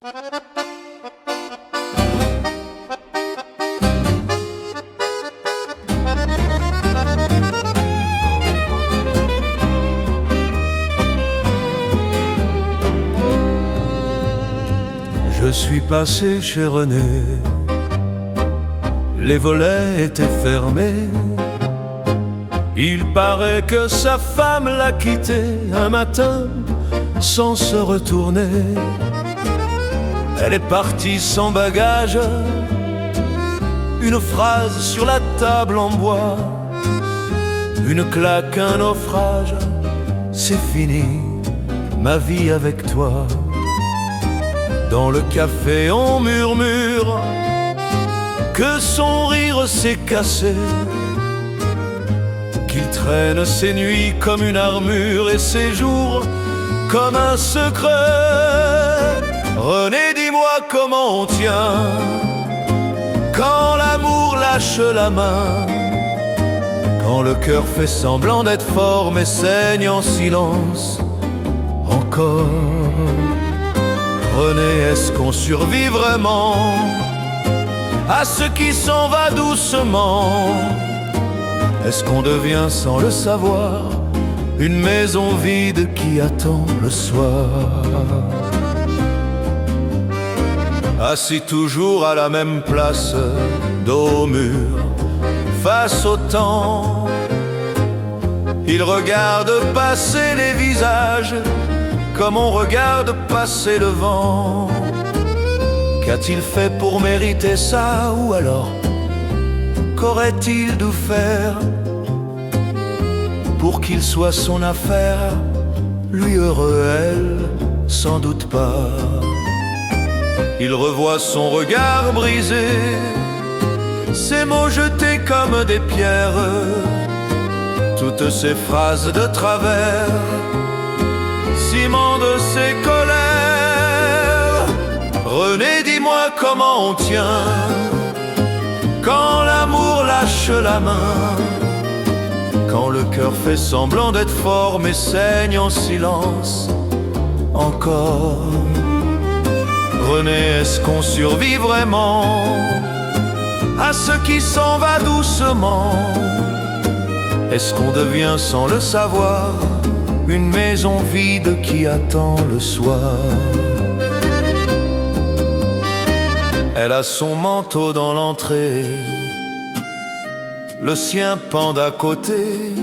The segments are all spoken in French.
Je suis passé chez René, les volets étaient fermés. Il paraît que sa femme l'a quitté un matin sans se retourner. Elle est partie sans bagage, une phrase sur la table en bois, une claque, un naufrage. C'est fini, ma vie avec toi. Dans le café on murmure que son rire s'est cassé, qu'il traîne ses nuits comme une armure et ses jours comme un secret. René, dis-moi comment on tient quand l'amour lâche la main, quand le cœur fait semblant d'être fort mais saigne en silence encore. René, est-ce qu'on survit vraiment à ce qui s'en va doucement? Est-ce qu'on devient sans le savoir une maison vide qui attend le soir? Assis toujours à la même place, dos au mur, face au temps, il regarde passer les visages comme on regarde passer le vent. Qu'a-t-il fait pour mériter ça? Ou alors qu'aurait-il dû faire pour qu'il soit son affaire? Lui heureux, elle, sans doute pas. Il revoit son regard brisé, ses mots jetés comme des pierres, toutes ses phrases de travers, ciment de ses colères. René, dis-moi comment on tient quand l'amour lâche la main, quand le cœur fait semblant d'être fort mais saigne en silence encore. René, est-ce qu'on survit vraiment à ce qui s'en va doucement? Est-ce qu'on devient sans le savoir une maison vide qui attend le soir? Elle a son manteau dans l'entrée, le sien pend d'à côté,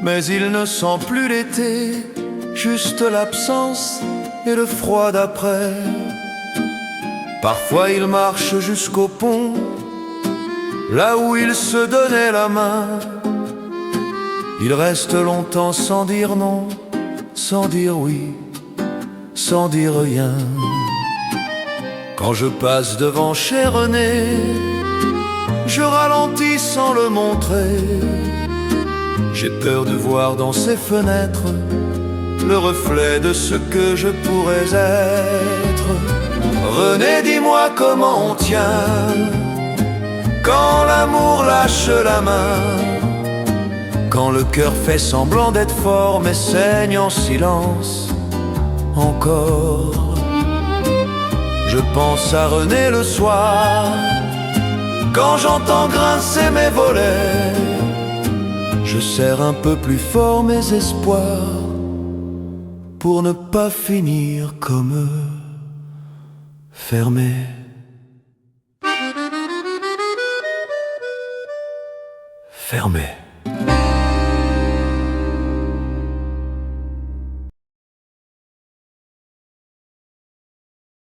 mais il ne sent plus l'été, juste l'absence et le froid d'après. Parfois il marche jusqu'au pont, là où il se donnait la main. Il reste longtemps sans dire non, sans dire oui, sans dire rien. Quand je passe devant chez René, je ralentis sans le montrer. J'ai peur de voir dans ses fenêtres le reflet de ce que je pourrais être. René, dis-moi comment on tient quand l'amour lâche la main, quand le cœur fait semblant d'être fort mais saigne en silence encore. Je pense à René le soir, quand j'entends grincer mes volets. Je serre un peu plus fort mes espoirs pour ne pas finir comme eux, fermés. Fermés.